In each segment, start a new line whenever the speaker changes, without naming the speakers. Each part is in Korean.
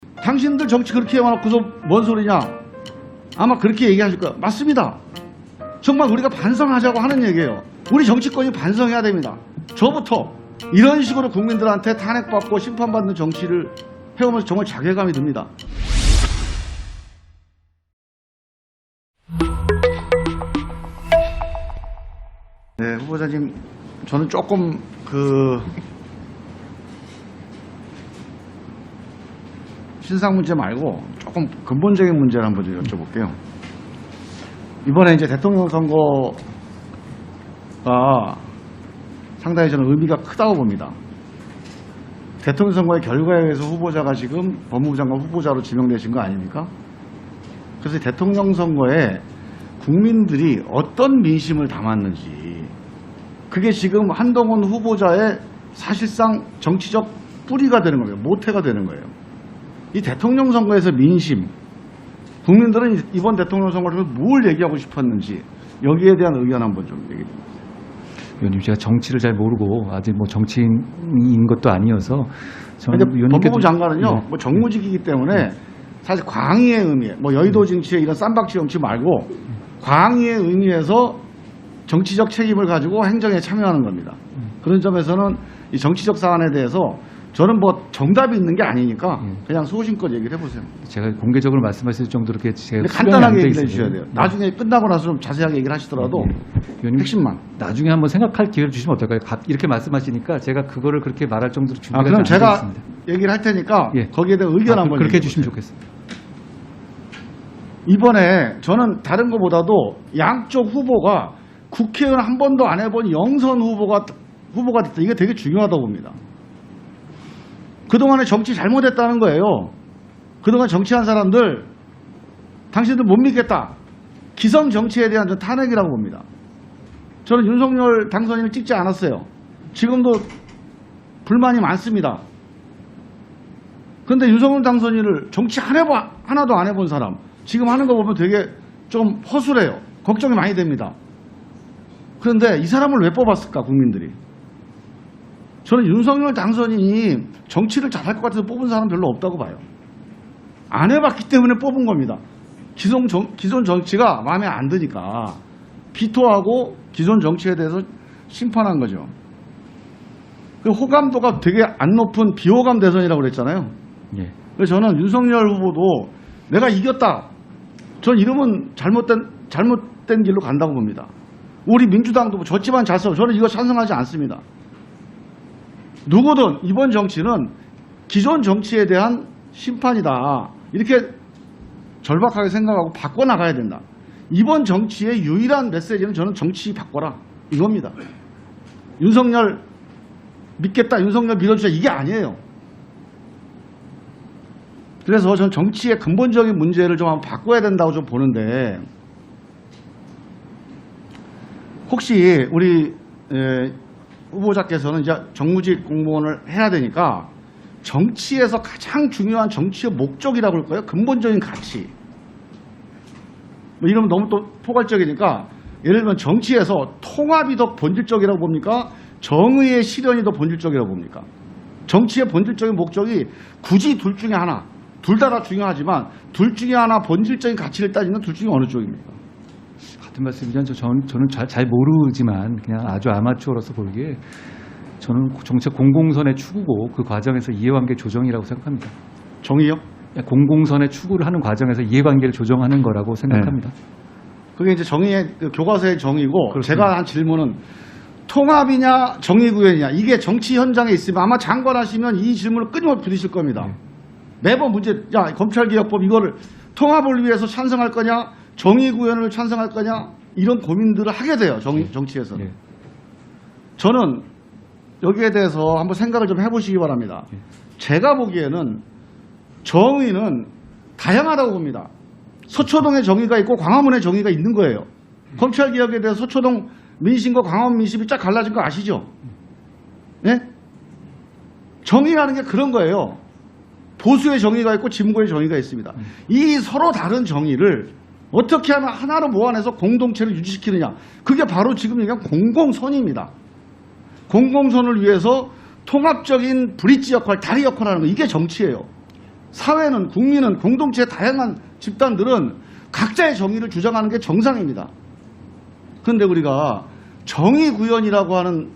당신들 정치 그렇게 해놓고서 뭔 소리냐? 아마 그렇게 얘기하실 거예요. 맞습니다. 정말 우리가 반성하자고 하는 얘기예요. 우리 정치권이 반성해야 됩니다. 저부터 이런 식으로 국민들한테 탄핵받고 심판받는 정치를 해오면서 정말 자괴감이 듭니다. 네, 후보자님, 저는 조금 신상 문제 말고 조금 근본적인 문제를 한번 좀 여쭤볼게요. 이번에 이제 대통령 선거가 상당히 저는 의미가 크다고 봅니다. 대통령 선거의 결과에 의해서 후보자가 지금 법무부 장관 후보자로 지명되신 거 아닙니까? 그래서 대통령 선거에 국민들이 어떤 민심을 담았는지, 그게 지금 한동훈 후보자의 사실상 정치적 뿌리가 되는 거예요. 모태가 되는 거예요. 이 대통령 선거에서 민심, 국민들은 이번 대통령 선거를 뭘 얘기하고 싶었는지, 여기에 대한 의견 한번 좀 얘기해 주세요.
의원님, 제가 정치를 잘 모르고 아직 뭐 정치인인 것도 아니어서 저는
법무부 장관은요,
네.
뭐 정무직이기 때문에 사실 광의의 의미에, 뭐 여의도 정치의 이런 쌈박지 정치 말고 광의의 의미에서 정치적 책임을 가지고 행정에 참여하는 겁니다. 그런 점에서는 이 정치적 사안에 대해서 저는 뭐 정답이 있는 게 아니니까 그냥 소신껏 얘기를 해보세요.
제가 공개적으로 말씀하실 정도로 이렇게 제가
간단하게 얘기를 해주셔야 돼요. 나중에 끝나고 나서 좀 자세하게 얘기를 하시더라도
의원님,
핵심만.
나중에 한번 생각할 기회를 주시면 어떨까요? 이렇게 말씀하시니까 제가 그거를 그렇게 말할 정도로 준비가
그럼
안 돼
제가
있습니다.
얘기를 할 테니까
예.
거기에 대한 의견 한번
그렇게
얘기해
해주시면
보세요.
좋겠습니다.
이번에 저는 다른 것보다도 양쪽 후보가 국회의원 한 번도 안 해본 영선 후보가 됐다. 이게 되게 중요하다고 봅니다. 그동안에 정치 잘못했다는 거예요. 그동안 정치한 사람들, 당신들 못 믿겠다. 기성 정치에 대한 전 탄핵이라고 봅니다. 저는 윤석열 당선인을 찍지 않았어요. 지금도 불만이 많습니다. 그런데 윤석열 당선인을 정치 하나도 안 해본 사람, 지금 하는 거 보면 되게 좀 허술해요. 걱정이 많이 됩니다. 그런데 이 사람을 왜 뽑았을까, 국민들이? 저는 윤석열 당선인이 정치를 잘할 것 같아서 뽑은 사람 별로 없다고 봐요. 안 해봤기 때문에 뽑은 겁니다. 기존 정치가 마음에 안 드니까 비토하고 기존 정치에 대해서 심판한 거죠. 그 호감도가 되게 안 높은 비호감 대선이라고 그랬잖아요.
예.
그래서 저는 윤석열 후보도 내가 이겼다. 전 이러면 잘못된 길로 간다고 봅니다. 우리 민주당도 졌지만 잘 싸워. 저는 이거 찬성하지 않습니다. 누구든 이번 정치는 기존 정치에 대한 심판이다. 이렇게 절박하게 생각하고 바꿔나가야 된다. 이번 정치의 유일한 메시지는 저는 정치 바꿔라. 이겁니다. 윤석열 믿겠다. 윤석열 믿어주자. 이게 아니에요. 그래서 저는 정치의 근본적인 문제를 좀 한번 바꿔야 된다고 좀 보는데, 혹시 우리 후보자께서는 이제 정무직 공무원을 해야 되니까 정치에서 가장 중요한 정치의 목적이라고 할까요? 근본적인 가치. 뭐 이러면 너무 또 포괄적이니까, 예를 들면 정치에서 통합이 더 본질적이라고 봅니까? 정의의 실현이 더 본질적이라고 봅니까? 정치의 본질적인 목적이 굳이 둘 중에 하나, 둘 다 중요하지만 둘 중에 하나 본질적인 가치를 따지는 둘 중에 어느 쪽입니까?
같은 말씀이죠. 저는 잘 모르지만 그냥 아주 아마추어로서 보기에 저는 정책 공공선의 추구고 그 과정에서 이해관계 조정이라고 생각합니다.
정의요?
공공선의 추구를 하는 과정에서 이해관계를 조정하는 거라고 생각합니다.
그게 이제 정의의 교과서의 정의고,
그렇습니다.
제가 한 질문은 통합이냐 정의구현이냐, 이게 정치 현장에 있으면 아마 장관하시면 이 질문을 끊임없이 부딪힐 겁니다. 매번 문제, 야, 검찰개혁법 이거를 통합을 위해서 찬성할 거냐, 정의구현을 찬성할 거냐, 이런 고민들을 하게 돼요. 정치에서는.
예.
저는 여기에 대해서 한번 생각을 좀 해보시기 바랍니다. 제가 보기에는 정의는 다양하다고 봅니다. 서초동의 정의가 있고 광화문의 정의가 있는 거예요. 검찰개혁에 대해서 서초동 민심과 광화문 민심이 쫙 갈라진 거 아시죠? 네? 정의라는 게 그런 거예요. 보수의 정의가 있고 진보의 정의가 있습니다. 이 서로 다른 정의를 어떻게 하면 하나로 모아내서 공동체를 유지시키느냐. 그게 바로 지금 얘기한 공공선입니다. 공공선을 위해서 통합적인 브릿지 역할, 다리 역할을 하는 거. 이게 정치예요. 사회는, 국민은, 공동체 다양한 집단들은 각자의 정의를 주장하는 게 정상입니다. 그런데 우리가 정의 구현이라고 하는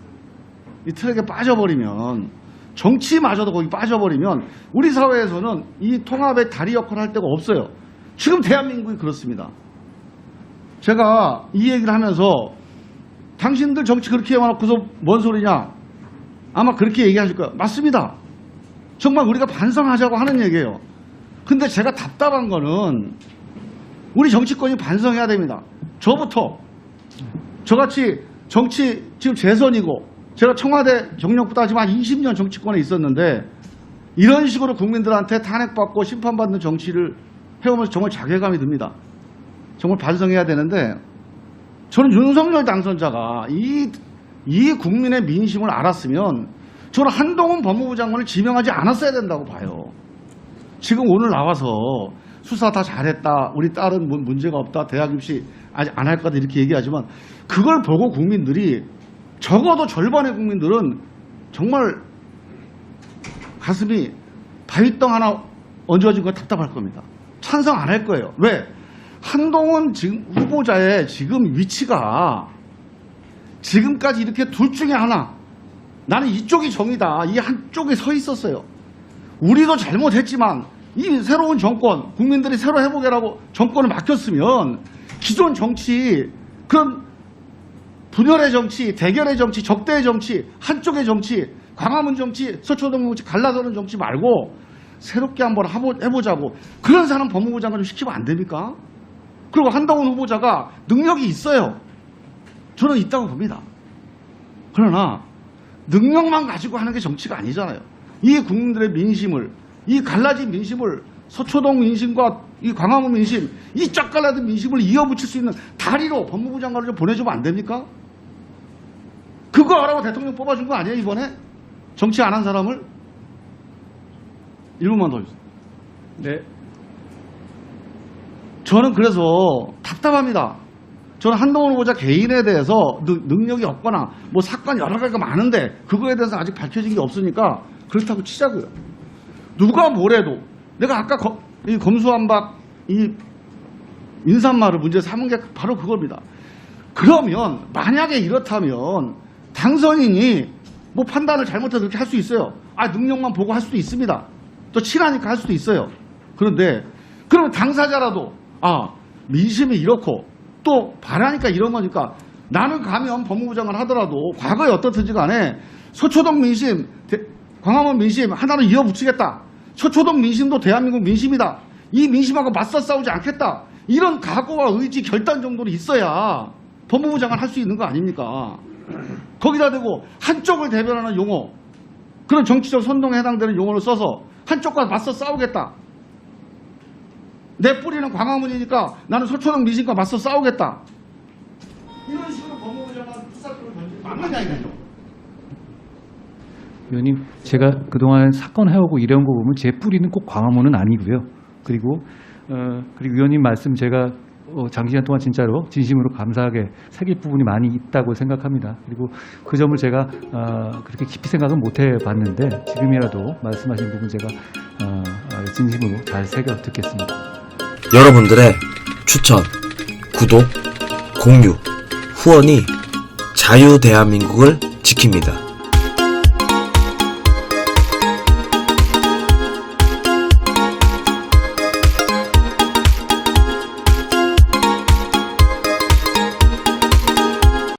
이 트랙에 빠져버리면, 정치마저도 거기 빠져버리면 우리 사회에서는 이 통합의 다리 역할을 할 데가 없어요. 지금 대한민국이 그렇습니다. 제가 이 얘기를 하면서 당신들 정치 그렇게 해놓고서 뭔 소리냐, 아마 그렇게 얘기하실 거예요. 맞습니다. 정말 우리가 반성하자고 하는 얘기예요. 근데 제가 답답한 거는 우리 정치권이 반성해야 됩니다. 저부터. 저같이 정치 지금 재선이고, 제가 청와대 경력부터 하지만 20년 정치권에 있었는데 이런 식으로 국민들한테 탄핵받고 심판받는 정치를 해오면서 정말 자괴감이 듭니다. 정말 반성해야 되는데, 저는 윤석열 당선자가 이 국민의 민심을 알았으면 저는 한동훈 법무부 장관을 지명하지 않았어야 된다고 봐요. 지금 오늘 나와서 수사 다 잘했다, 우리 딸은 문제가 없다, 대학 입시 아직 안 할 거다 이렇게 얘기하지만, 그걸 보고 국민들이, 적어도 절반의 국민들은 정말 가슴이 바위덩 하나 얹어진 거 답답할 겁니다. 찬성 안 할 거예요. 왜? 한동훈 지금 후보자의 지금 위치가 지금까지 이렇게 둘 중에 하나, 나는 이쪽이 정의다, 이 한쪽에 서 있었어요. 우리도 잘못했지만 이 새로운 정권, 국민들이 새로 해보게라고 정권을 맡겼으면 기존 정치, 그런 분열의 정치, 대결의 정치, 적대의 정치, 한쪽의 정치, 광화문 정치, 서초동 정치, 갈라서는 정치 말고 새롭게 한번 해보자고, 그런 사람 법무부 장관 좀 시키면 안 됩니까? 그리고 한동훈 후보자가 능력이 있어요. 저는 있다고 봅니다. 그러나 능력만 가지고 하는 게 정치가 아니잖아요. 이 국민들의 민심을, 이 갈라진 민심을, 서초동 민심과 이 광화문 민심, 이 쫙 갈라진 민심을 이어붙일 수 있는 다리로 법무부 장관을 좀 보내주면 안 됩니까? 그거 하라고 대통령 뽑아준 거 아니에요, 이번에? 정치 안 한 사람을? 1분만 더 주세요.
네.
저는 그래서 답답합니다. 저는 한동훈 후보자 개인에 대해서 능력이 없거나 뭐 사건 여러 가지가 많은데 그거에 대해서 아직 밝혀진 게 없으니까 그렇다고 치자고요. 누가 뭐래도, 내가 아까 이 검수완박 이 인사말을 문제 삼은 게 바로 그겁니다. 그러면 만약에 이렇다면 당선인이 뭐 판단을 잘못해서 그렇게 할 수 있어요. 능력만 보고 할 수도 있습니다. 또 친하니까 할 수도 있어요. 그런데 그러면 당사자라도 민심이 이렇고 또 바라니까 이런 거니까, 나는 가면 법무부 장관 하더라도 과거에 어떻든지 간에 서초동 민심, 광화문 민심 하나는 이어붙이겠다, 서초동 민심도 대한민국 민심이다, 이 민심하고 맞서 싸우지 않겠다, 이런 각오와 의지, 결단 정도는 있어야 법무부 장관 할 수 있는 거 아닙니까? 거기다 대고 한쪽을 대변하는 용어, 그런 정치적 선동에 해당되는 용어를 써서 한쪽과 맞서 싸우겠다, 내 뿌리는 광화문이니까 나는 서초동 민심과 맞서 싸우겠다, 이런 식으로 법무부 장관 수사권을 던지는 게 맞느냐 이거죠.
의원님, 제가 그동안 사건 해오고 이런 거 보면 제 뿌리는 꼭 광화문은 아니고요. 그리고 의원님 말씀 제가 장시간 동안 진짜로 진심으로 감사하게 새길 부분이 많이 있다고 생각합니다. 그리고 그 점을 제가 그렇게 깊이 생각은 못 해봤는데 지금이라도 말씀하신 부분 제가 진심으로 잘 새겨 듣겠습니다.
여러분들의 추천, 구독, 공유, 후원이 자유 대한민국을 지킵니다.